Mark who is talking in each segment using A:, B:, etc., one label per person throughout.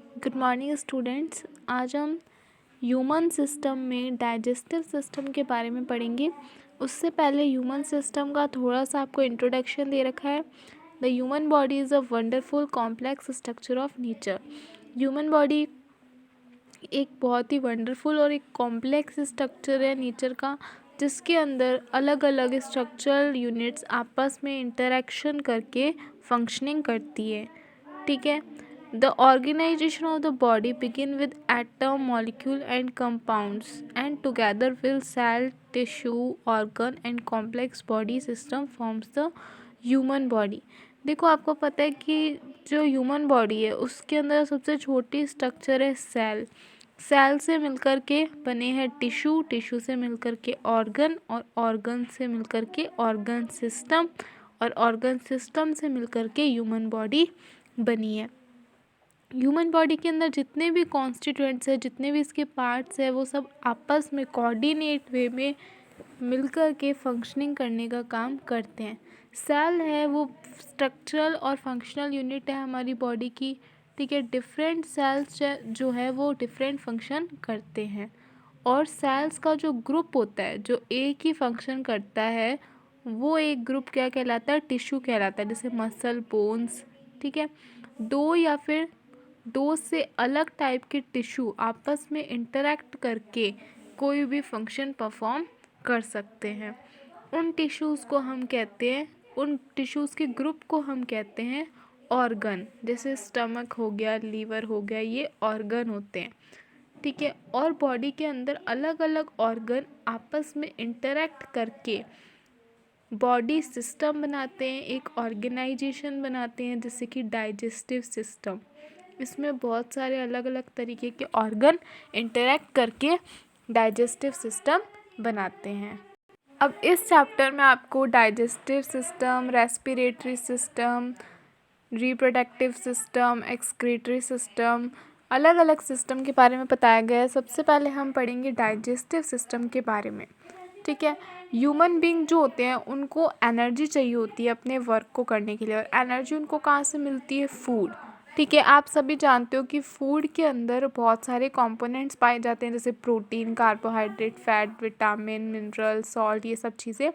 A: Good morning students. आज हम human system में डाइजेस्टिव सिस्टम के बारे में पढ़ेंगे। उससे पहले ह्यूमन सिस्टम का थोड़ा सा आपको इंट्रोडक्शन दे रखा है। The human body is a wonderful complex structure of nature. Human body एक बहुत ही वंडरफुल और एक कॉम्प्लेक्स स्ट्रक्चर है नेचर का, जिसके अंदर अलग अलग स्ट्रक्चरल यूनिट्स आपस में इंटरेक्शन करके फंक्शनिंग करती है। ठीक है। The organization of the body begin with atom, molecule and compounds and together with cell, tissue, organ and complex body system forms the human body। देखो, आपको पता है कि जो ह्यूमन बॉडी है उसके अंदर सबसे छोटी स्ट्रक्चर है सेल। सेल से मिलकर के बने हैं टिश्यू, टिश्यू से मिलकर के ऑर्गन और ऑर्गन से मिलकर के ऑर्गन सिस्टम और ऑर्गन सिस्टम से मिलकर के ह्यूमन बॉडी बनी है। ह्यूमन बॉडी के अंदर जितने भी कॉन्स्टिट्यूएंट्स हैं, जितने भी इसके पार्ट्स हैं, वो सब आपस में कोऑर्डिनेट वे में मिलकर के फंक्शनिंग करने का काम करते हैं। सेल है वो स्ट्रक्चरल और फंक्शनल यूनिट है हमारी बॉडी की। ठीक है। डिफरेंट सेल्स जो है वो डिफरेंट फंक्शन करते हैं, और सेल्स का जो ग्रुप होता है जो एक ही फंक्शन करता है वो एक ग्रुप क्या कहलाता है? टिश्यू कहलाता है। जैसे मसल, बोन्स। ठीक है। दो या फिर दो से अलग टाइप के टिश्यू आपस में इंटरेक्ट करके कोई भी फंक्शन परफॉर्म कर सकते हैं। उन टिश्यूज़ को हम कहते हैं, उन टिश्यूज़ के ग्रुप को हम कहते हैं ऑर्गन। जैसे स्टमक हो गया, लीवर हो गया, ये ऑर्गन होते हैं। ठीक है। और बॉडी के अंदर अलग अलग ऑर्गन आपस में इंटरेक्ट करके बॉडी सिस्टम बनाते हैं, एक ऑर्गेनाइजेशन बनाते हैं, जैसे कि डाइजेस्टिव सिस्टम। इसमें बहुत सारे अलग अलग तरीके के ऑर्गन इंटरेक्ट करके डाइजेस्टिव सिस्टम बनाते हैं। अब इस चैप्टर में आपको digestive system, respiratory system, reproductive system, excretory system, अलग अलग सिस्टम के बारे में बताया गया है। सबसे पहले हम पढ़ेंगे डाइजेस्टिव सिस्टम के बारे में। ठीक है। ह्यूमन बीइंग जो होते हैं उनको एनर्जी चाहिए होती है अपने वर्क को करने के लिए, और एनर्जी उनको कहाँ से मिलती है? फूड। ठीक है। आप सभी जानते हो कि फूड के अंदर बहुत सारे कंपोनेंट्स पाए जाते हैं, जैसे protein, carbohydrate, fat, vitamin, mineral, salt, ये सब चीज़ें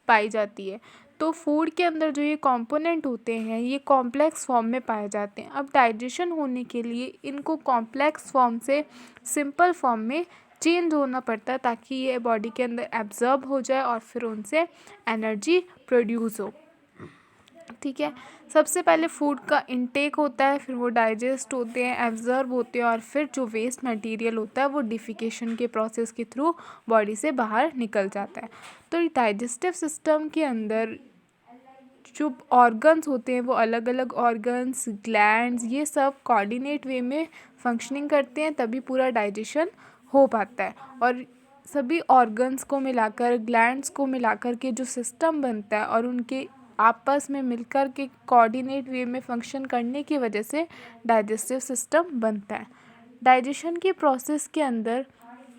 A: पाई जाती है। तो फूड के अंदर जो ये कंपोनेंट होते हैं ये कॉम्प्लेक्स फॉर्म में पाए जाते हैं। अब डाइजेशन होने के लिए इनको कॉम्प्लेक्स फॉर्म से सिंपल फॉर्म में चेंज होना पड़ता है, ताकि ये बॉडी के अंदर एब्जॉर्ब हो जाए और फिर उनसे एनर्जी प्रोड्यूस हो। ठीक है। सबसे पहले फूड का इंटेक होता है, फिर वो डाइजेस्ट होते हैं, एब्जॉर्ब होते हैं, और फिर जो वेस्ट मटेरियल होता है वो डिफिकेशन के प्रोसेस के थ्रू बॉडी से बाहर निकल जाता है। तो डाइजेस्टिव सिस्टम के अंदर जो ऑर्गन्स होते हैं वो अलग अलग ऑर्गन्स, ग्लैंड्स, ये सब कोऑर्डिनेट वे में फंक्शनिंग करते हैं, तभी पूरा डाइजेशन हो पाता है। और सभी ऑर्गन्स को मिलाकर, ग्लैंड्स को मिलाकर के जो सिस्टम बनता है और उनके आपस में मिलकर के कोऑर्डिनेट वे में फंक्शन करने की वजह से डाइजेस्टिव सिस्टम बनता है। डाइजेशन की प्रोसेस के अंदर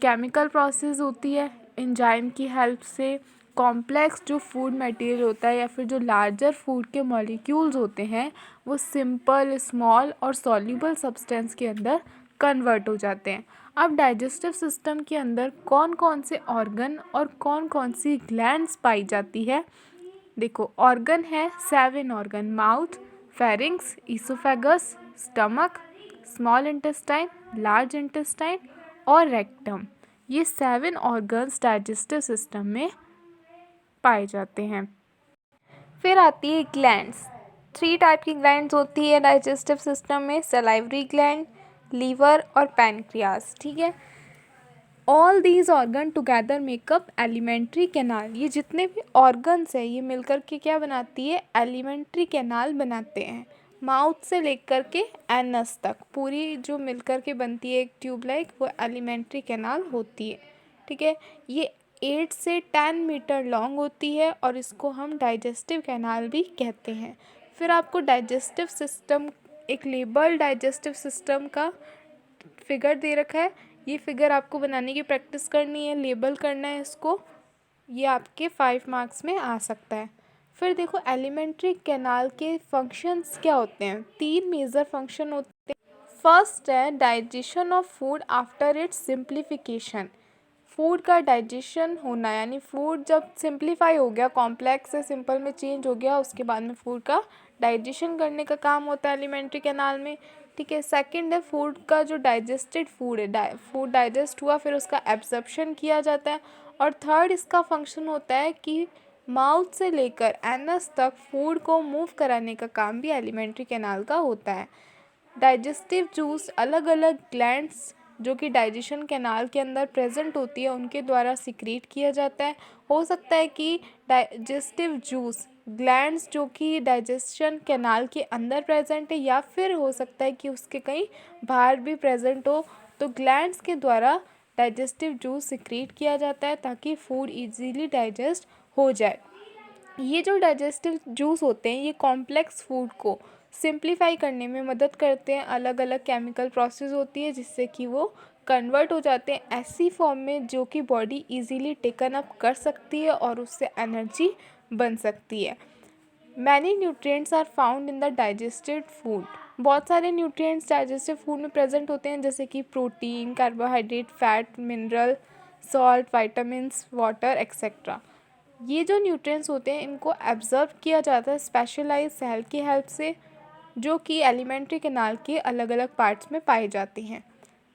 A: केमिकल प्रोसेस होती है, एंजाइम की हेल्प से कॉम्प्लेक्स जो फूड मटेरियल होता है या फिर जो लार्जर फूड के मॉलिक्यूल्स होते हैं वो सिंपल, स्मॉल और सॉल्युबल सब्सटेंस के अंदर कन्वर्ट हो जाते हैं। अब डाइजेस्टिव सिस्टम के अंदर कौन कौन से ऑर्गन और कौन कौन सी ग्लैंड्स पाई जाती है? देखो, ऑर्गन है 7 organ: mouth, pharynx, oesophagus, stomach, small intestine, large intestine और रेक्टम। ये 7 ऑर्गन्स डाइजेस्टिव सिस्टम में पाए जाते हैं। फिर आती है ग्लैंड्स। 3 टाइप की ग्लैंड्स होती है डाइजेस्टिव सिस्टम में: सलाइवरी ग्लैंड, लीवर और पैनक्रियाज। ठीक है। All these organ together makeup alimentary canal. ये जितने भी ऑर्गन्स हैं ये मिलकर के क्या बनाती है? एलिमेंट्री कैनाल बनाते हैं। माउथ से लेकर के एनस तक पूरी जो मिलकर के बनती है एक ट्यूब लाइक, वो एलिमेंट्री कैनाल होती है। ठीक है। ये 8 से 10 मीटर लॉन्ग होती है और इसको हम डाइजेस्टिव कैनाल भी कहते हैं। फिर आपको डाइजेस्टिव सिस्टम, एक लेबल डाइजेस्टिव सिस्टम का फिगर दे रखा है। ये फिगर आपको बनाने की प्रैक्टिस करनी है, लेबल करना है इसको। ये आपके 5 मार्क्स में आ सकता है। फिर देखो, एलिमेंट्री कैनाल के फंक्शंस क्या होते हैं? 3 मेजर फंक्शन होते हैं। फर्स्ट है digestion of food after it's simplification. Food का डाइजेशन होना, यानी फूड जब सिंप्लीफाई हो गया, कॉम्प्लेक्स से सिंपल में चेंज हो गया, उसके बाद में फूड का डाइजेशन करने का काम होता है एलिमेंट्री कैनाल में। ठीक है। सेकंड है फूड का जो डाइजेस्टेड फूड है, फूड डाइजेस्ट हुआ फिर उसका एब्जॉर्प्शन किया जाता है। और थर्ड इसका फंक्शन होता है कि माउथ से लेकर एनस तक फूड को मूव कराने का काम भी एलिमेंट्री कैनाल का होता है। डाइजेस्टिव जूस अलग अलग ग्लैंड्स जो कि डाइजेशन कैनाल के अंदर प्रेजेंट होती है उनके द्वारा सिक्रीट किया जाता है। हो सकता है कि डाइजेस्टिव जूस ग्लैंड्स जो कि डाइजेशन कैनाल के अंदर प्रेजेंट है, या फिर हो सकता है कि उसके कहीं बाहर भी प्रेजेंट हो, तो ग्लैंड्स के द्वारा डाइजेस्टिव जूस सिक्रीट किया जाता है ताकि फूड इजीली डाइजेस्ट हो जाए। ये जो डाइजेस्टिव जूस होते हैं ये कॉम्प्लेक्स फूड को सिंप्लीफाई करने में मदद करते हैं। अलग अलग केमिकल प्रोसेस होती है जिससे कि वो कन्वर्ट हो जाते हैं ऐसी फॉर्म में जो कि बॉडी इजीली टेकन अप कर सकती है और उससे एनर्जी बन सकती है। Many nutrients are found in the digested food. बहुत सारे न्यूट्रिएंट्स डाइजेस्टिव फूड में प्रेजेंट होते हैं जैसे कि protein, carbohydrate, fat, mineral, salt, vitamins, water etcetera. ये जो न्यूट्रिएंट्स होते हैं इनको एब्जॉर्ब किया जाता है स्पेशलाइज सेल की हेल्प से, जो कि एलिमेंट्री कैनाल के अलग अलग पार्ट्स में पाए जाते हैं।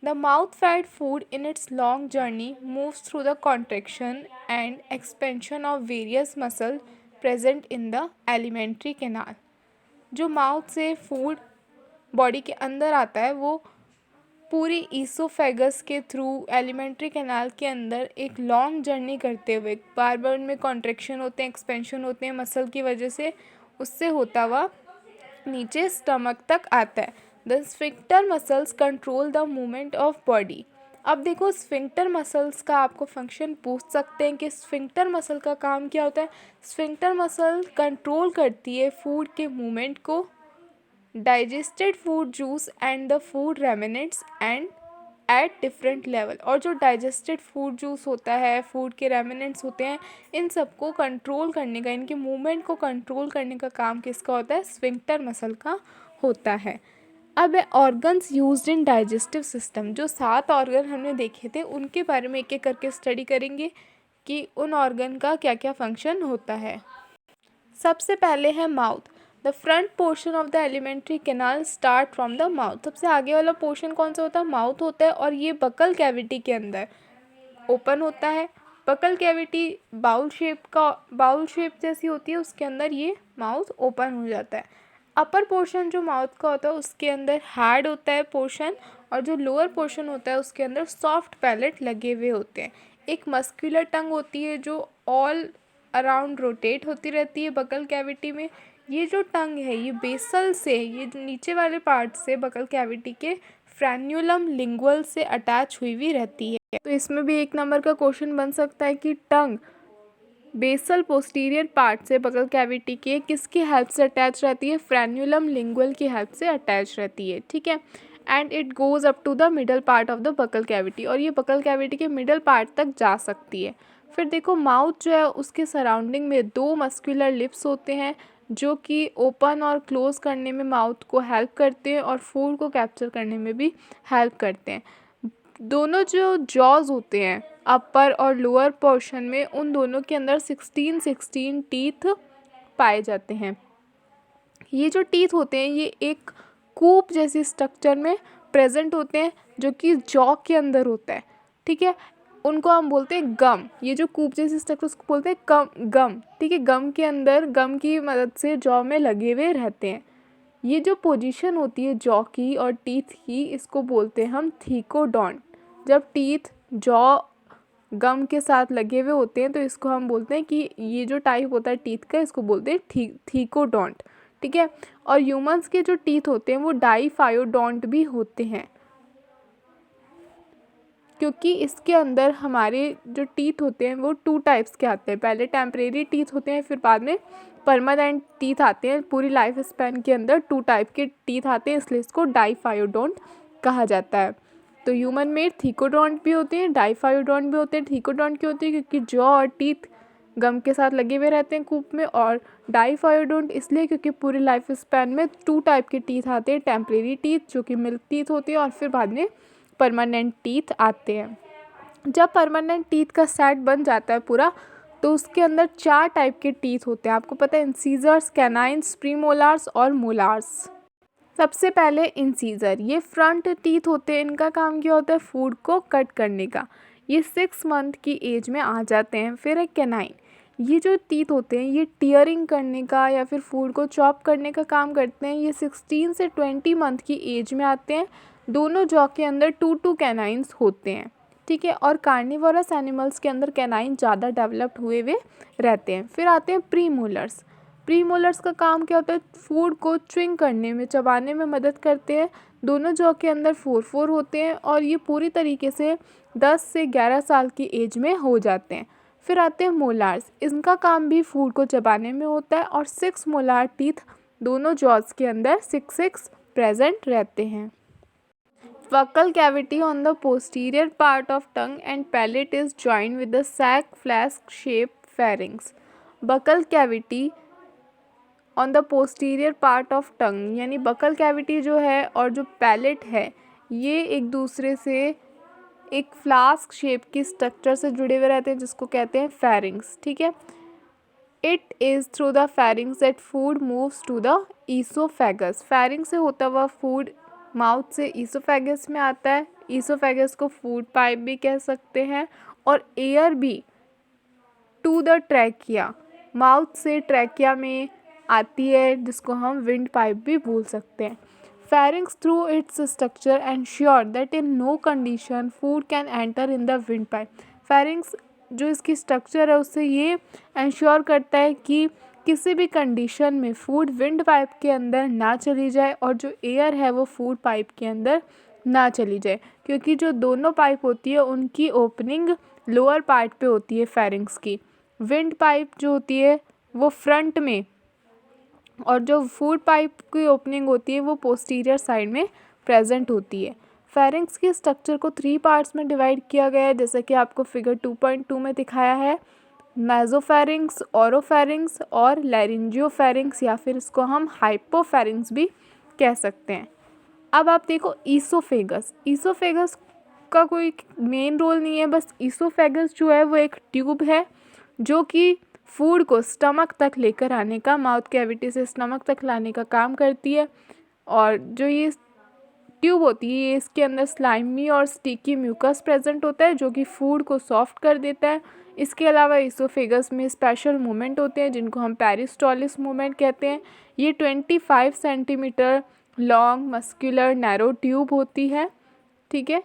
A: The mouth fed food in its long journey moves through the contraction and expansion of various muscle present in the alimentary canal. जो माउथ से फूड बॉडी के अंदर आता है वो पूरी ईसोफेगस के थ्रू एलिमेंट्री कैनाल के अंदर एक लॉन्ग जर्नी करते हुए बार बार उनमें कॉन्ट्रैक्शन होते हैं, एक्सपेंशन होते हैं मसल की वजह से, उससे होता हुआ नीचे स्टमक तक आता है। The sphincter muscles control the movement of body. अब देखो स्फिंक्टर मसल्स का आपको फंक्शन पूछ सकते हैं कि स्फिंक्टर मसल का काम क्या होता है। स्फिंक्टर मसल कंट्रोल करती है फूड के मूवमेंट को, digested food juice and the food remnants and at different level. और जो डाइजेस्टेड फूड जूस होता है, फूड के रेमिनेंट्स होते हैं, इन सबको कंट्रोल करने का, इनके मूवमेंट को कंट्रोल करने का काम किसका होता है? स्फिंक्टर मसल का होता है। अब है organs used in digestive system. जो 7 ऑर्गन हमने देखे थे उनके बारे में एक एक करके स्टडी करेंगे कि उन ऑर्गन का क्या क्या फंक्शन होता है। सबसे पहले है mouth. The front portion of the alimentary canal start from the mouth. सबसे आगे वाला पोर्शन कौन सा होता है? माउथ होता है, और ये बकल कैविटी के अंदर ओपन होता है। बकल कैविटी बाउल शेप जैसी होती है, उसके अंदर ये माउथ ओपन हो जाता है। अपर पोर्शन जो माउथ का होता है उसके अंदर हार्ड होता है पोर्शन, और जो लोअर पोर्शन होता है उसके अंदर सॉफ्ट पैलेट लगे हुए होते हैं। एक मस्कुलर टंग होती है जो ऑल अराउंड रोटेट होती रहती है बकल कैविटी में। ये जो टंग है ये बेसल से, ये नीचे वाले पार्ट से बकल कैविटी के फ्रेन्यूलम लिंगुअल से अटैच हुई हुई रहती है। तो इसमें भी 1 नंबर का क्वेश्चन बन सकता है कि टंग बेसल पोस्टीरियर पार्ट से बकल कैविटी के किसकी हेल्प से अटैच रहती है? फ्रेन्यूलम लिंगुअल की हेल्प से अटैच रहती है। ठीक है। And it goes up to the middle part of the buccal cavity, और ये बकल कैविटी के मिडल पार्ट तक जा सकती है। फिर देखो माउथ जो है उसके सराउंडिंग में 2 मस्कुलर लिप्स होते हैं जो कि ओपन और क्लोज करने में माउथ को हेल्प करते हैं और फूड को कैप्चर करने में भी हेल्प करते हैं। दोनों जो जॉज होते हैं अपर और लोअर पोर्शन में, उन दोनों के अंदर 16 टीथ पाए जाते हैं। ये जो टीथ होते हैं ये एक कूप जैसी स्ट्रक्चर में प्रेजेंट होते हैं जो कि जॉ के अंदर होता है। ठीक है। उनको हम बोलते हैं गम। ये जो कूप जैसी स्ट्रक्चर उसको बोलते हैं गम। ठीक है। गम के अंदर, गम की मदद से जॉ में लगे हुए रहते हैं। ये जो पोजीशन होती है जॉ की और टीथ की, इसको बोलते हैं हम थीकोडॉन्ट। जब टीथ जॉ गम के साथ लगे हुए होते हैं तो इसको हम बोलते हैं कि ये जो टाइप होता है टीथ का, इसको बोलते हैं थीकोडॉन्ट। ठीक है। और ह्यूमंस के जो टीथ होते हैं वो डाइफायोडॉन्ट भी होते हैं, क्योंकि इसके अंदर हमारे जो टीथ होते हैं वो 2 टाइप्स के आते हैं। पहले टेम्परेरी टीथ होते हैं, फिर बाद में परमानेंट टीथ आते हैं। पूरी लाइफ स्पैन के अंदर 2 टाइप के टीथ आते हैं, इसलिए इसको डाइफायोडॉन्ट कहा जाता है। तो ह्यूमन में थीकोडॉन्ट भी होते हैं, डाइफायोडॉन्ट भी होते हैं। थीकोडॉन्ट क्यों होते हैं? क्योंकि जॉ और टीथ गम के साथ लगे हुए रहते हैं कूप में। और डाइफायोडोंट इसलिए क्योंकि पूरी लाइफ स्पैन में 2 टाइप के टीथ आते हैं, टेम्परेरी टीथ जो कि मिल्क टीथ होती है, और फिर बाद में परमानेंट टीथ आते हैं। जब परमानेंट टीथ का सेट बन जाता है पूरा, तो उसके अंदर 4 टाइप के टीथ होते हैं। आपको पता है, इंसीजर्स, कैनाइन्स, प्रीमोलार्स और मोलार्स। सबसे पहले इंसीजर, ये फ्रंट टीथ होते हैं। इनका काम क्या होता है? फूड को कट करने का। ये 6 मंथ की एज में आ जाते हैं। फिर एक कैनाइन, ये जो टीथ होते हैं ये टीयरिंग करने का या फिर फूड को चॉप करने का काम करते हैं। ये 16 से 20 मंथ की एज में आते हैं। दोनों जॉ के अंदर 2 कैनाइन्स होते हैं, ठीक है। और कार्निवोरस एनिमल्स के अंदर कैनाइन ज़्यादा डेवलप्ड हुए रहते हैं। फिर आते हैं प्रीमोलर्स। प्रीमोलर्स का काम क्या होता है? फूड को च्विंग करने में, चबाने में मदद करते हैं। दोनों जॉ के अंदर 4 होते हैं और ये पूरी तरीके से 10 से 11 साल की एज में हो जाते हैं। फिर आते हैं मोलार्स। इनका काम भी फूड को चबाने में होता है और 6 मोलार टीथ दोनों जॉज के अंदर 6 प्रेजेंट रहते हैं। Buccal cavity on the posterior part of tongue and palate is joined with the sac flask shaped pharynx. Buccal cavity on the posterior part of tongue, यानी बकल कैविटी जो है और जो पैलेट है ये एक दूसरे से एक फ्लास्क शेप की स्ट्रक्चर से जुड़े हुए रहते हैं जिसको कहते हैं फेरिंग्स, ठीक है। It is through the pharynx that food moves to the oesophagus. Pharynx से होता हुआ फूड माउथ से ईसोफेगस में आता है। ईसोफेगस को फूड पाइप भी कह सकते हैं। और एयर भी टू द ट्रैकिया, माउथ से ट्रैकिया में आती है जिसको हम विंड पाइप भी बोल सकते हैं। Pharynx through its structure ensure that in no condition food can enter in the windpipe. Pharynx जो इसकी स्ट्रक्चर है उससे ये एंश्योर करता है कि किसी भी कंडीशन में फूड विंड पाइप के अंदर ना चली जाए और जो एयर है वो फूड पाइप के अंदर ना चली जाए, क्योंकि जो दोनों पाइप होती है उनकी ओपनिंग लोअर पार्ट पे होती है फेरिंग्स की। विंड पाइप जो होती है वो फ्रंट में और जो फूड पाइप की ओपनिंग होती है वो पोस्टीरियर साइड में प्रेजेंट होती है। फेरिंग्स के स्ट्रक्चर को 3 पार्ट्स में डिवाइड किया गया है, जैसे कि आपको फिगर 2.2 में दिखाया है। नाइजोफेरिंग्स, ओरोफेरिंग्स और लैरिंजियोफेरिंग्स, या फिर इसको हम हाइपोफेरिंग्स भी कह सकते हैं। अब आप देखो ईसोफेगस। ईसोफेगस का कोई मेन रोल नहीं है, बस ईसोफेगस जो है वो एक ट्यूब है जो कि फूड को स्टमक तक लेकर आने का, माउथ कैविटी से स्टमक तक लाने का काम करती है। और जो ये ट्यूब होती है ये इसके अंदर स्लाइमी और स्टिकी म्यूकस प्रेजेंट होता है जो कि फूड को सॉफ्ट कर देता है। इसके अलावा ईसोफेगस में स्पेशल मूवमेंट होते हैं जिनको हम पेरिस्टोलिस मूवमेंट कहते हैं। ये 25 centimetre long muscular narrow tube होती है, ठीक है।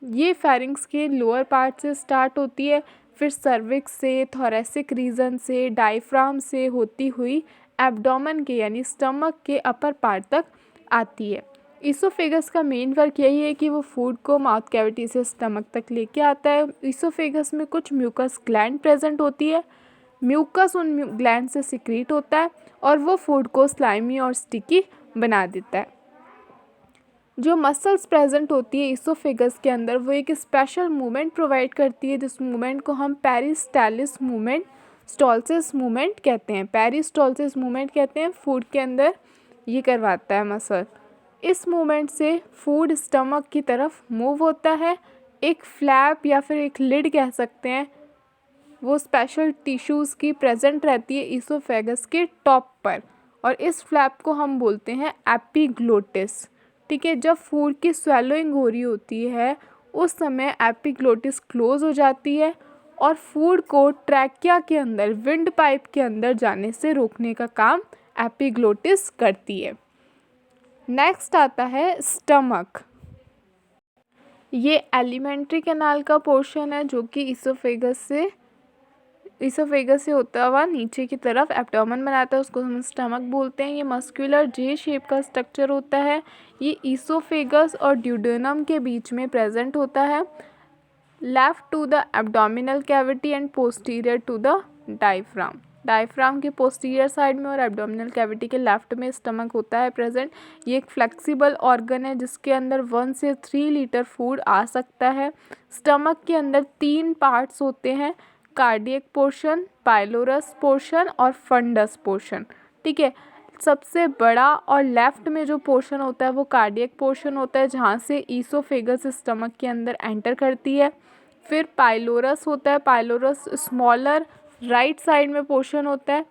A: ये फेरिंग्स के लोअर पार्ट से स्टार्ट होती है, फिर सर्विक्स से, थोरेसिक रीजन से, डायफ्राम से होती हुई एब्डोमेन के यानी स्टमक के अपर पार्ट तक आती है। ईसोफेगस का मेन वर्क यही है कि वो फूड को माउथ कैविटी से स्टमक तक लेके आता है। ईसोफेगस में कुछ म्यूकस ग्लैंड प्रेजेंट होती है। म्यूकस उन ग्लैंड से सिक्रीट होता है और वो फूड को स्लाइमी और स्टिकी बना देता है। जो मसल्स प्रेजेंट होती है ईसोफेगस के अंदर वो एक स्पेशल मूवमेंट प्रोवाइड करती है, जिस मूवमेंट को हम पेरिस्टालिस मूवमेंट, स्टॉल्सिस मूवमेंट कहते हैं। पेरिस्टॉल्सिस मूवमेंट कहते हैं, फूड के अंदर ये करवाता है मसल। इस मूवमेंट से फूड स्टमक की तरफ मूव होता है। एक फ्लैप या फिर एक लिड कह सकते हैं, वो स्पेशल टिश्यूज़ की प्रेजेंट रहती है ईसोफेगस के टॉप पर, और इस फ्लैप को हम बोलते हैं एपिग्लोटिस, ठीक है। जब फूड की स्वेलोइंग हो रही होती है उस समय एपिग्लोटिस क्लोज हो जाती है और फूड को ट्रैकिया के अंदर, विंड पाइप के अंदर जाने से रोकने का काम एपिग्लोटिस करती है। नेक्स्ट आता है स्टमक। ये एलिमेंट्री कैनाल का पोर्शन है जो कि ईसोफेगस से होता हुआ नीचे की तरफ एब्डोमेन बनाता है, उसको हम स्टमक बोलते हैं। ये मस्कुलर जे शेप का स्ट्रक्चर होता है। ये ईसोफेगस और ड्यूडेनम के बीच में प्रेजेंट होता है। Left to the abdominal cavity and posterior to the diaphragm. Diaphragm के पोस्टीरियर साइड में और एब्डोमिनल कैविटी के लेफ्ट में स्टमक होता है प्रेजेंट। ये एक फ्लेक्सिबल ऑर्गन है जिसके अंदर 1 से 3 लीटर फूड आ सकता है। स्टमक के अंदर 3 पार्ट्स होते हैं, कार्डियक पोर्शन, पाइलोरस पोर्शन और फंडस पोर्शन। ठीक है, सबसे बड़ा और लेफ्ट में जो पोर्शन होता है वो कार्डियक पोर्शन होता है, जहाँ से ईसोफेगस स्टमक के अंदर एंटर करती है। फिर पाइलोरस होता है, पाइलोरस स्मॉलर राइट साइड में पोर्शन होता है,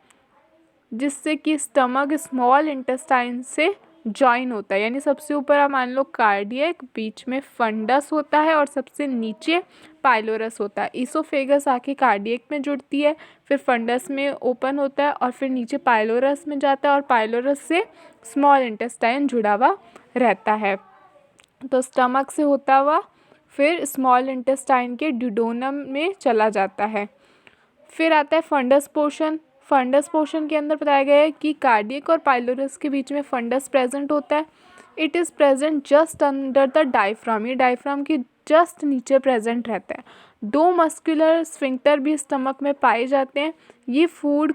A: जिससे कि स्टमक स्मॉल इंटेस्टाइन से जॉइन होता है। यानी सबसे ऊपर आप मान लो कार्डियक, बीच में फंडस होता है और सबसे नीचे पाइलोरस होता है। ईसोफेगस आके कार्डियक में जुड़ती है, फिर फंडस में ओपन होता है और फिर नीचे पाइलोरस में जाता है और पाइलोरस से स्मॉल इंटेस्टाइन जुड़ा हुआ रहता है। तो स्टमक से होता हुआ फिर स्मॉल इंटेस्टाइन के ड्यूडेनम में चला जाता है। फिर आता है फंडस पोर्शन। फंडस पोर्शन के अंदर बताया गया है कि कार्डियक और पाइलोरस के बीच में फंडस प्रेजेंट होता है। It is present just under the diaphragm, ये डायफ्राम के जस्ट नीचे प्रेजेंट रहता है। दो मस्कुलर स्फिंक्टर भी स्टमक में पाए जाते हैं। ये फूड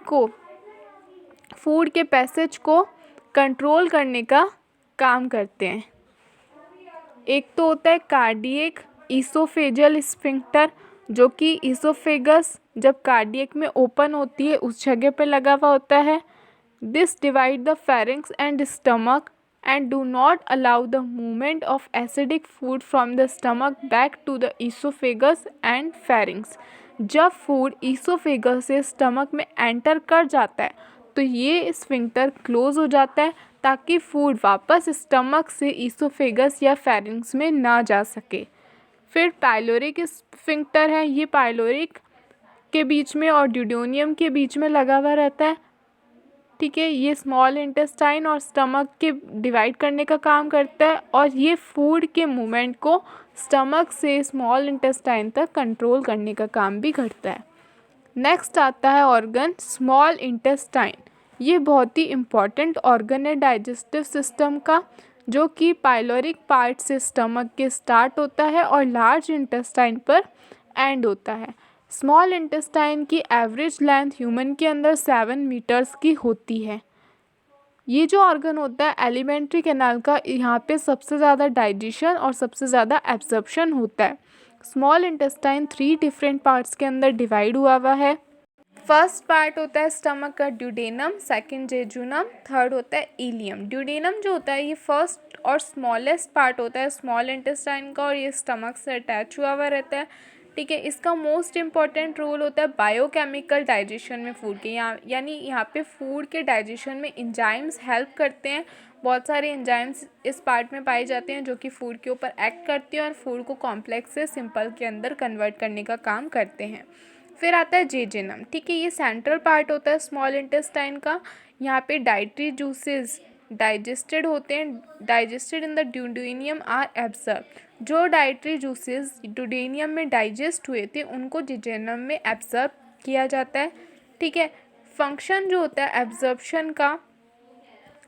A: के पैसेज को कंट्रोल करने का काम करते हैं। एक तो होता है कार्डियक ईसोफेजल स्फिंक्टर, जो कि ईसोफेगस जब कार्डियक में ओपन होती है उस जगह पे लगा हुआ होता है। This divide the pharynx and stomach and do not allow the movement of acidic food from the stomach back to the oesophagus and pharynx. जब फूड ईसोफेगस से स्टमक में एंटर कर जाता है तो ये स्फिंक्टर क्लोज हो जाता है, ताकि फूड वापस स्टमक से ईसोफेगस या फेरिंक्स में ना जा सके। फिर पाइलोरिक स्फिंक्टर है, ये पाइलोरिक के बीच में और ड्यूडेनियम के बीच में लगा हुआ रहता है। ठीक है, ये स्मॉल इंटेस्टाइन और स्टमक के डिवाइड करने का काम करता है और ये फूड के मूवमेंट को स्टमक से स्मॉल इंटेस्टाइन तक कंट्रोल करने का काम भी करता है। नेक्स्ट आता है ऑर्गन स्मॉल इंटेस्टाइन। ये बहुत ही इम्पॉर्टेंट ऑर्गन है डाइजेस्टिव सिस्टम का, जो कि पाइलोरिक पार्ट से स्टमक के स्टार्ट होता है और लार्ज इंटेस्टाइन पर एंड होता है। स्मॉल इंटेस्टाइन की एवरेज लेंथ ह्यूमन के अंदर 7 मीटर्स की होती है। ये जो ऑर्गन होता है एलिमेंट्री कैनाल का, यहाँ पे सबसे ज़्यादा डाइजेशन और सबसे ज़्यादा एब्जॉर्प्शन होता है। स्मॉल इंटेस्टाइन 3 डिफरेंट पार्ट्स के अंदर डिवाइड हुआ है। फर्स्ट पार्ट होता है स्टमक का ड्यूडेनम, सेकंड जेजुनम, थर्ड होता है इलियम। ड्यूडेनम जो होता है ये फर्स्ट और स्मॉलेस्ट पार्ट होता है स्मॉल इंटेस्टाइन का और ये स्टमक से अटैच हुआ रहता है। ठीक है, इसका मोस्ट इम्पॉर्टेंट रोल होता है बायोकेमिकल डाइजेशन में फूड के। यानी यहाँ पे फूड के डाइजेशन में एंजाइम्स हेल्प करते हैं। बहुत सारे एंजाइम्स इस पार्ट में पाए जाते हैं जो कि फूड के ऊपर एक्ट करते हैं और फूड को कॉम्प्लेक्स से सिंपल के अंदर कन्वर्ट करने का काम करते हैं। फिर आता है जेजुनम। ठीक है, ये सेंट्रल पार्ट होता है स्मॉल इंटेस्टाइन का। यहाँ पे डाइटरी जूसेस डाइजेस्टेड होते हैं, digested in the duodenum are absorb. जो डाइटरी जूसेस ड्यूडेनियम में डाइजेस्ट हुए थे उनको जेजुनम में एब्जॉर्ब किया जाता है। ठीक है, फंक्शन जो होता है एब्जॉर्प्शन का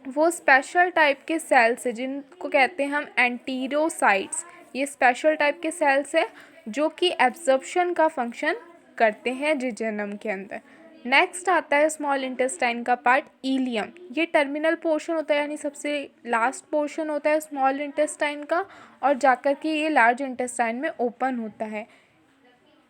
A: वो स्पेशल टाइप के सेल्स है जिनको कहते हैं हम एंटीरोसाइट्स। ये स्पेशल टाइप के सेल्स है जो कि एब्जॉर्प्शन का फंक्शन करते हैं जेजुनम के अंदर। नेक्स्ट आता है स्मॉल इंटेस्टाइन का पार्ट इलियम। ये टर्मिनल पोर्शन होता है, यानी सबसे लास्ट पोर्शन होता है स्मॉल इंटेस्टाइन का और जाकर के ये लार्ज इंटेस्टाइन में ओपन होता है।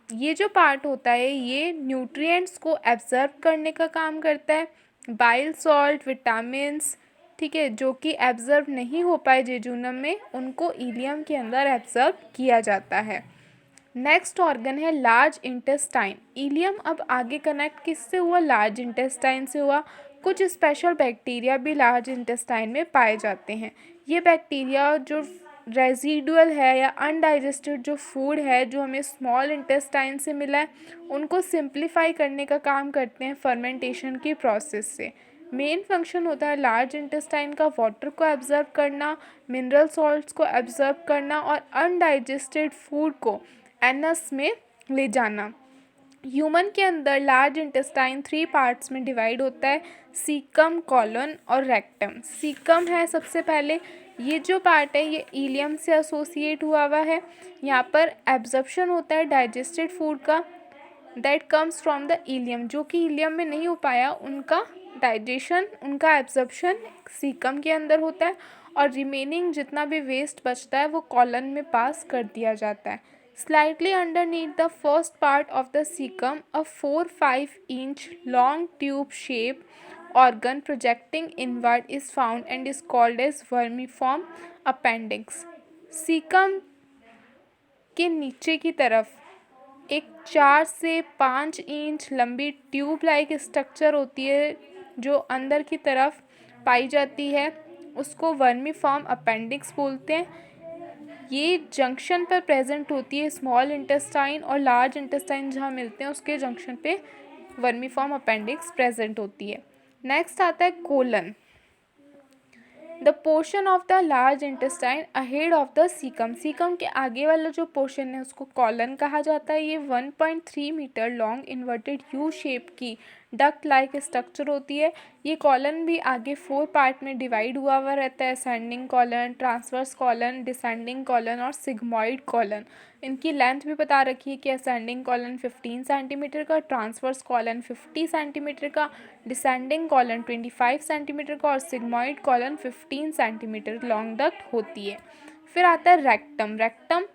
A: ये जो पार्ट होता है ये न्यूट्रिएंट्स को एब्जॉर्ब करने का काम करता है, बाइल सॉल्ट, विटामिन्स, ठीक है, जो कि एब्जॉर्ब नहीं हो पाए जेजुनम में उनको इलियम के अंदर एब्जॉर्ब किया जाता है। नेक्स्ट ऑर्गन है लार्ज इंटेस्टाइन। इलियम अब आगे कनेक्ट किससे हुआ? लार्ज इंटेस्टाइन से हुआ। कुछ स्पेशल बैक्टीरिया भी लार्ज इंटेस्टाइन में पाए जाते हैं। ये बैक्टीरिया जो रेजिडुअल है या अनडाइजेस्टेड जो फूड है जो हमें स्मॉल इंटेस्टाइन से मिला है उनको सिंप्लीफाई करने का काम करते हैं फर्मेंटेशन की प्रोसेस से। मेन फंक्शन होता है लार्ज इंटेस्टाइन का वाटर को एब्जॉर्ब करना, मिनरल सॉल्ट्स को एब्जॉर्ब करना और अनडाइजेस्टेड फूड को एनस में ले जाना। ह्यूमन के अंदर लार्ज इंटेस्टाइन 3 पार्ट्स में डिवाइड होता है, सीकम, कॉलन और रेक्टम। सीकम है सबसे पहले, ये जो पार्ट है ये इलियम से एसोसिएट हुआ है। यहाँ पर एब्जॉर्प्शन होता है डाइजेस्टेड फूड का that comes from the ilium, जो कि इलियम में नहीं हो पाया उनका डाइजेशन, उनका एब्जॉर्प्शन सीकम के अंदर होता है और रिमेनिंग जितना भी वेस्ट बचता है वो कॉलन में पास कर दिया जाता है। Slightly underneath the first part of the cecum, a 4-5 inch long tube shaped organ projecting inward is found and is called as vermiform appendix. Cecum के नीचे की तरफ एक 4 से 5 इंच लंबी ट्यूब लाइक स्ट्रक्चर होती है जो अंदर की तरफ पाई जाती है, उसको वर्मीफॉर्म अपेंडिक्स बोलते हैं। ये जंक्शन पर प्रेजेंट होती है, स्मॉल इंटेस्टाइन और लार्ज इंटेस्टाइन जहाँ मिलते हैं उसके जंक्शन पे वर्मीफॉर्म अपेंडिक्स प्रेजेंट होती है। नेक्स्ट आता है colon, the portion of the large intestine ahead of the caecum. Caecum के आगे वाला जो पोर्शन है उसको कॉलन कहा जाता है। ये 1.3 metre long inverted U shape की डक्ट लाइक स्ट्रक्चर होती है। ये कॉलन भी आगे 4 पार्ट में डिवाइड हुआ रहता है, ascending colon, transverse colon, descending colon और सिग्मॉइड कॉलन। इनकी लेंथ भी बता रखी है कि असेंडिंग कॉलन 15 सेंटीमीटर का, ट्रांसवर्स कॉलन 50 सेंटीमीटर का, डिसेंडिंग कॉलन 25 सेंटीमीटर का और sigmoid colon 15 centimetre long duct होती है। फिर आता है रेक्टम। रेक्टम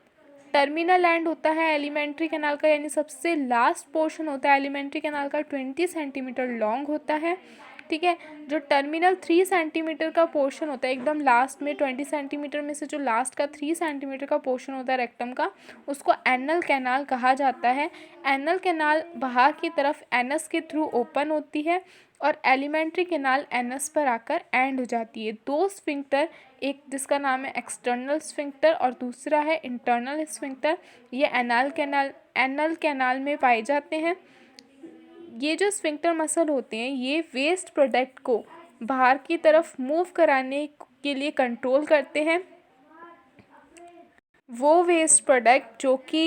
A: टर्मिनल एंड होता है एलिमेंट्री कैनाल का, यानी सबसे लास्ट पोर्शन होता है एलिमेंट्री कैनाल का, 20 सेंटीमीटर लॉन्ग होता है। ठीक है, जो टर्मिनल 3 सेंटीमीटर का पोर्शन होता है एकदम लास्ट में, 20 सेंटीमीटर में से जो लास्ट का 3 सेंटीमीटर का पोर्शन होता है रेक्टम का, उसको एनल कैनाल कहा जाता है। एनल कैनाल बाहर की तरफ एनस के थ्रू ओपन होती है और एलिमेंट्री कैनाल एनस पर आकर एंड हो जाती है। 2 स्फिंक्टर, एक जिसका नाम है एक्सटर्नल स्फिंक्टर और दूसरा है इंटरनल स्फिंक्टर, ये एनल कैनाल में पाए जाते हैं। ये जो स्फिंक्टर मसल होते हैं ये वेस्ट प्रोडक्ट को बाहर की तरफ मूव कराने के लिए कंट्रोल करते हैं। वो वेस्ट प्रोडक्ट जो कि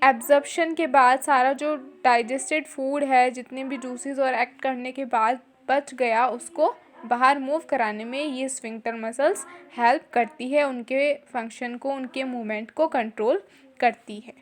A: एब्जॉर्प्शन के बाद सारा जो डाइजेस्टेड फूड है, जितने भी जूसेस और एक्ट करने के बाद बच गया, उसको बाहर मूव कराने में ये स्फिंक्टर मसल्स हेल्प करती है, उनके फंक्शन को, उनके मूवमेंट को कंट्रोल करती है।